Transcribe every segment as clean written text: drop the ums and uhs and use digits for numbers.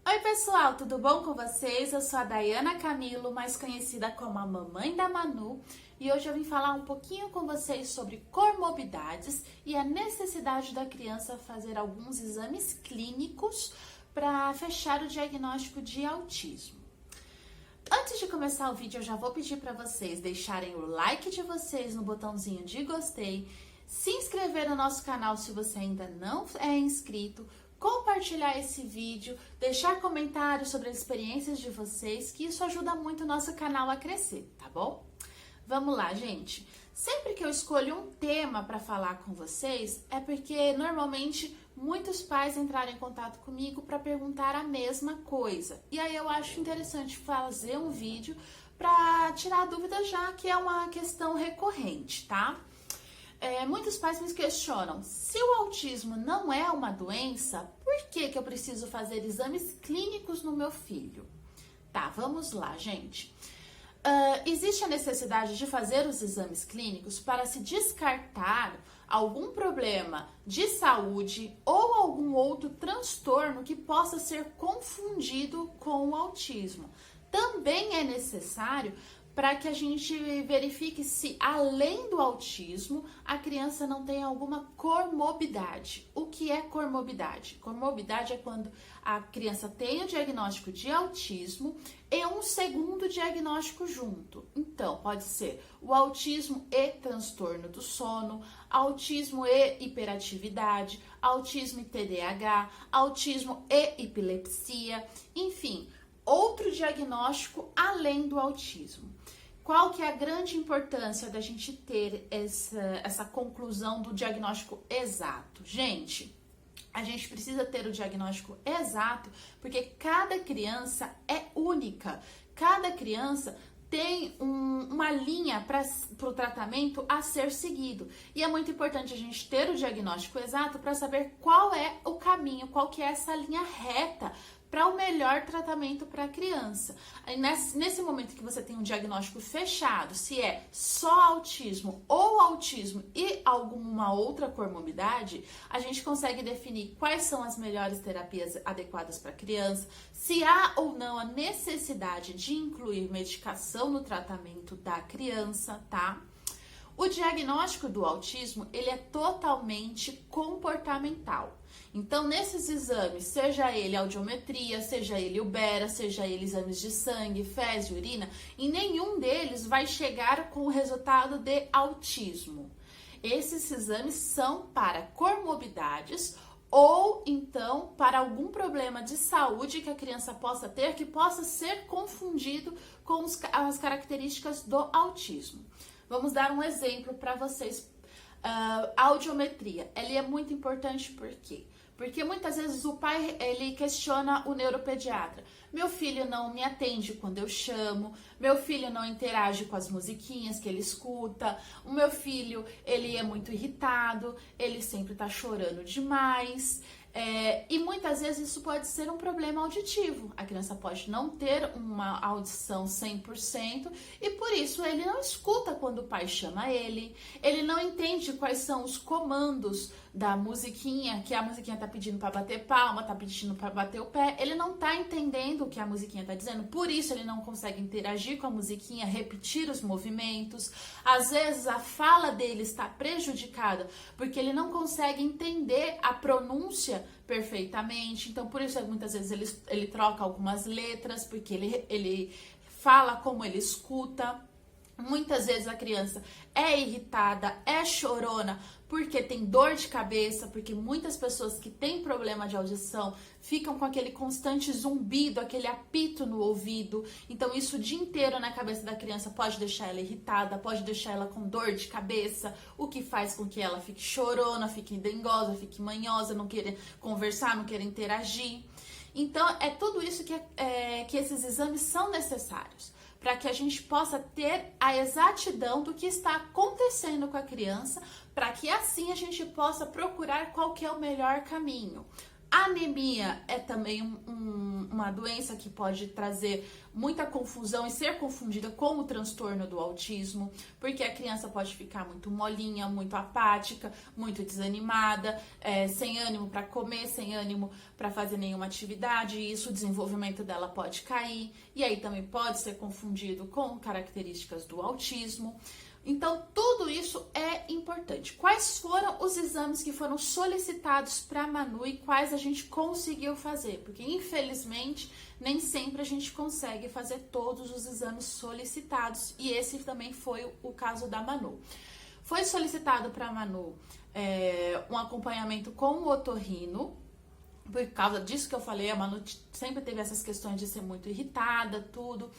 Oi pessoal, tudo bom com vocês? Eu sou a Dayana Camilo, mais conhecida como a mamãe da Manu, e hoje eu vim falar um pouquinho com vocês sobre comorbidades e a necessidade da criança fazer alguns exames clínicos para fechar o diagnóstico de autismo. Antes de começar o vídeo, eu já vou pedir para vocês deixarem o like de vocês no botãozinho de gostei, se inscrever no nosso canal se você ainda não é inscrito, compartilhar esse vídeo, deixar comentários sobre as experiências de vocês, que isso ajuda muito o nosso canal a crescer, tá bom? Vamos lá, gente. Sempre que eu escolho um tema para falar com vocês, é porque normalmente muitos pais entraram em contato comigo para perguntar a mesma coisa. E aí eu acho interessante fazer um vídeo para tirar dúvidas, já que é uma questão recorrente, tá? Muitos pais me questionam, se o autismo não é uma doença, por que eu preciso fazer exames clínicos no meu filho? Tá, vamos lá, gente. Existe a necessidade de fazer os exames clínicos para se descartar algum problema de saúde ou algum outro transtorno que possa ser confundido com o autismo. Também é necessário para que a gente verifique se, além do autismo, a criança não tem alguma comorbidade. O que é comorbidade? Comorbidade é quando a criança tem o diagnóstico de autismo e um segundo diagnóstico junto. Então, pode ser o autismo e transtorno do sono, autismo e hiperatividade, autismo e TDAH, autismo e epilepsia, enfim, outro diagnóstico além do autismo. Qual que é a grande importância da gente ter essa conclusão do diagnóstico exato? Gente, a gente precisa ter o diagnóstico exato porque cada criança é única. Cada criança tem uma linha para o tratamento a ser seguido. E é muito importante a gente ter o diagnóstico exato para saber qual é o caminho, qual que é essa linha reta para o melhor tratamento para a criança. Nesse momento que você tem um diagnóstico fechado, se é só autismo ou autismo e alguma outra comorbidade, a gente consegue definir quais são as melhores terapias adequadas para a criança, se há ou não a necessidade de incluir medicação no tratamento da criança, tá? O diagnóstico do autismo, ele é totalmente comportamental. Então, nesses exames, seja ele audiometria, seja ele o Bera, seja ele exames de sangue, fezes, urina, em nenhum deles vai chegar com o resultado de autismo. Esses exames são para comorbidades ou então para algum problema de saúde que a criança possa ter, que possa ser confundido com as características do autismo. Vamos dar um exemplo para vocês. A audiometria, ela é muito importante por quê? Porque muitas vezes o pai, ele questiona o neuropediatra. Meu filho não me atende quando eu chamo, meu filho não interage com as musiquinhas que ele escuta, o meu filho, ele é muito irritado, ele sempre tá chorando demais. E muitas vezes isso pode ser um problema auditivo. A criança pode não ter uma audição 100% e por isso ele não escuta quando o pai chama ele não entende quais são os comandos da musiquinha, que a musiquinha tá pedindo para bater palma, tá pedindo para bater o pé, ele não tá entendendo o que a musiquinha tá dizendo, por isso ele não consegue interagir com a musiquinha, repetir os movimentos. Às vezes a fala dele está prejudicada porque ele não consegue entender a pronúncia perfeitamente, então por isso muitas vezes ele troca algumas letras, porque ele fala como ele escuta. Muitas vezes a criança é irritada, é chorona, porque tem dor de cabeça, porque muitas pessoas que têm problema de audição ficam com aquele constante zumbido, aquele apito no ouvido. Então isso o dia inteiro na cabeça da criança pode deixar ela irritada, pode deixar ela com dor de cabeça, o que faz com que ela fique chorona, fique dengosa, fique manhosa, não queira conversar, não queira interagir. Então é tudo isso que esses exames são necessários, para que a gente possa ter a exatidão do que está acontecendo com a criança, para que assim a gente possa procurar qual que é o melhor caminho. A anemia é também uma doença que pode trazer muita confusão e ser confundida com o transtorno do autismo, porque a criança pode ficar muito molinha, muito apática, muito desanimada, sem ânimo para comer, sem ânimo para fazer nenhuma atividade, e isso o desenvolvimento dela pode cair, e aí também pode ser confundido com características do autismo. Então, tudo isso é importante. Quais foram os exames que foram solicitados para a Manu e quais a gente conseguiu fazer? Porque, infelizmente, nem sempre a gente consegue fazer todos os exames solicitados. E esse também foi o caso da Manu. Foi solicitado para a Manu um acompanhamento com o otorrino. Por causa disso que eu falei, a Manu sempre teve essas questões de ser muito irritada, tudo.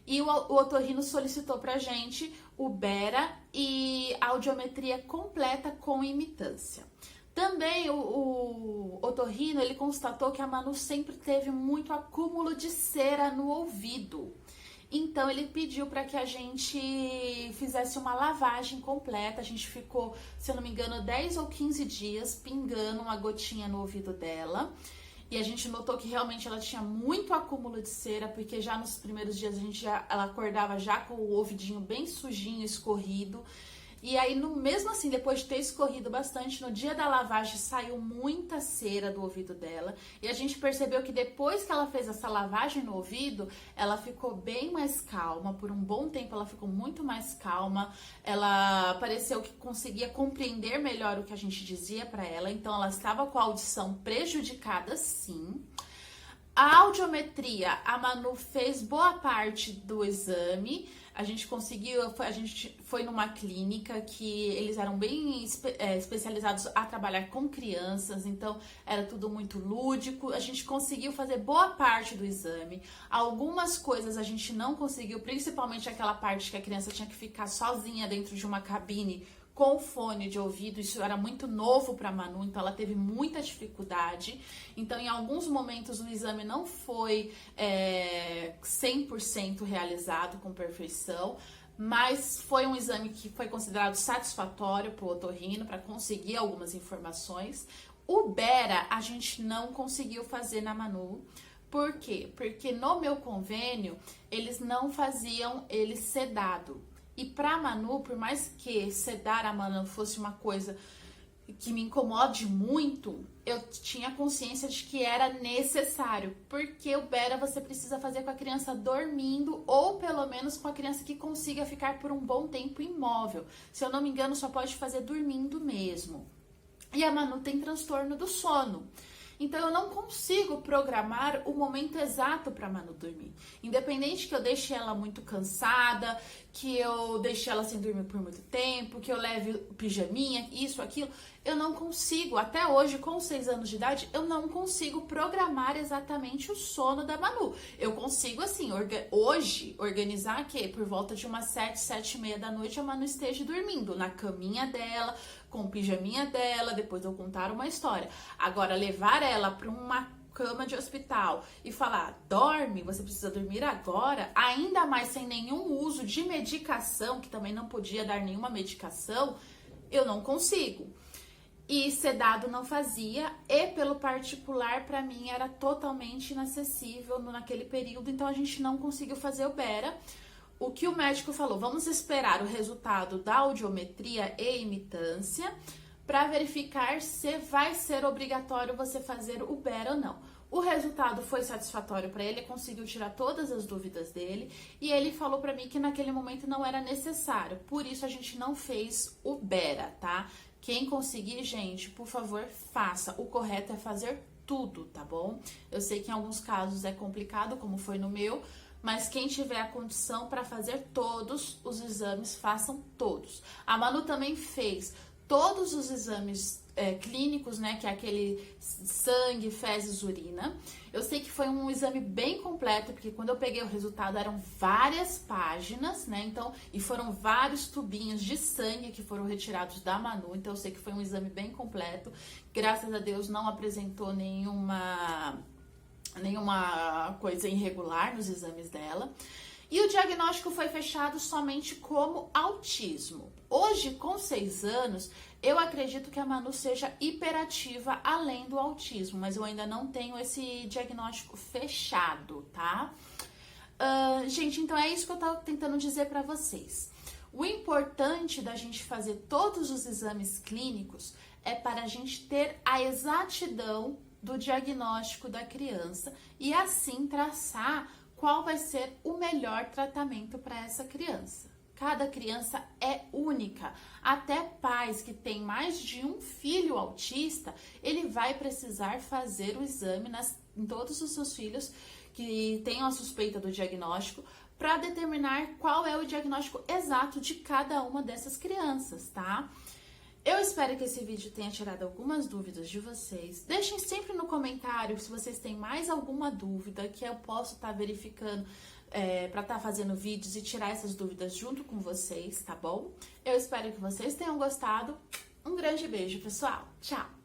E o otorrino solicitou pra gente o Bera e a audiometria completa com imitância. Também o otorrino, ele constatou que a Manu sempre teve muito acúmulo de cera no ouvido. Então, ele pediu para que a gente fizesse uma lavagem completa. A gente ficou, se eu não me engano, 10 ou 15 dias pingando uma gotinha no ouvido dela. E a gente notou que realmente ela tinha muito acúmulo de cera, porque já nos primeiros dias ela acordava já com o ouvidinho bem sujinho, escorrido. E aí, mesmo assim, depois de ter escorrido bastante, no dia da lavagem saiu muita cera do ouvido dela. E a gente percebeu que depois que ela fez essa lavagem no ouvido, ela ficou bem mais calma. Por um bom tempo ela ficou muito mais calma. Ela pareceu que conseguia compreender melhor o que a gente dizia para ela. Então ela estava com a audição prejudicada, sim. A audiometria, a Manu fez boa parte do exame. A gente foi numa clínica que eles eram bem especializados a trabalhar com crianças, então era tudo muito lúdico. A gente conseguiu fazer boa parte do exame. Algumas coisas a gente não conseguiu, principalmente aquela parte que a criança tinha que ficar sozinha dentro de uma cabine com fone de ouvido. Isso era muito novo para Manu, então ela teve muita dificuldade. Então, em alguns momentos, o exame não foi 100% realizado com perfeição, mas foi um exame que foi considerado satisfatório para o otorrino, para conseguir algumas informações. O Bera, a gente não conseguiu fazer na Manu. Por quê? Porque no meu convênio, eles não faziam ele sedado. E pra Manu, por mais que sedar a Manu fosse uma coisa que me incomode muito, eu tinha consciência de que era necessário. Porque o Bera você precisa fazer com a criança dormindo ou pelo menos com a criança que consiga ficar por um bom tempo imóvel. Se eu não me engano, só pode fazer dormindo mesmo. E a Manu tem transtorno do sono. Então, eu não consigo programar o momento exato para a Manu dormir. Independente que eu deixe ela muito cansada, que eu deixe ela sem dormir por muito tempo, que eu leve pijaminha, isso, aquilo, eu não consigo. Até hoje, com 6 anos de idade, eu não consigo programar exatamente o sono da Manu. Eu consigo, assim, hoje, organizar que por volta de umas 7, 7 e meia da noite, a Manu esteja dormindo na caminha dela, com o pijaminha dela, depois eu contar uma história. Agora, levar ela para uma cama de hospital e falar, dorme, você precisa dormir agora, ainda mais sem nenhum uso de medicação, que também não podia dar nenhuma medicação, eu não consigo. E sedado não fazia, e pelo particular, para mim, era totalmente inacessível naquele período, então a gente não conseguiu fazer o Bera. O que o médico falou, vamos esperar o resultado da audiometria e imitância para verificar se vai ser obrigatório você fazer o Bera ou não. O resultado foi satisfatório para ele, conseguiu tirar todas as dúvidas dele e ele falou para mim que naquele momento não era necessário, por isso a gente não fez o Bera, tá? Quem conseguir, gente, por favor, faça. O correto é fazer tudo, tá bom? Eu sei que em alguns casos é complicado, como foi no meu, mas quem tiver a condição para fazer todos os exames, façam todos. A Manu também fez todos os exames clínicos, né, que é aquele sangue, fezes, urina. Eu sei que foi um exame bem completo, porque quando eu peguei o resultado eram várias páginas, né, então, e foram vários tubinhos de sangue que foram retirados da Manu, então eu sei que foi um exame bem completo. Graças a Deus não apresentou nenhuma coisa irregular nos exames dela. E o diagnóstico foi fechado somente como autismo. Hoje, com 6 anos, eu acredito que a Manu seja hiperativa além do autismo, mas eu ainda não tenho esse diagnóstico fechado, tá? Gente, então é isso que eu tava tentando dizer pra vocês. O importante da gente fazer todos os exames clínicos é para a gente ter a exatidão do diagnóstico da criança e assim traçar qual vai ser o melhor tratamento para essa criança. Cada criança é única. Até pais que têm mais de um filho autista, ele vai precisar fazer o exame em todos os seus filhos que tenham a suspeita do diagnóstico para determinar qual é o diagnóstico exato de cada uma dessas crianças, tá? Eu espero que esse vídeo tenha tirado algumas dúvidas de vocês. Deixem sempre no comentário se vocês têm mais alguma dúvida que eu posso estar verificando para estar fazendo vídeos e tirar essas dúvidas junto com vocês, tá bom? Eu espero que vocês tenham gostado. Um grande beijo, pessoal. Tchau!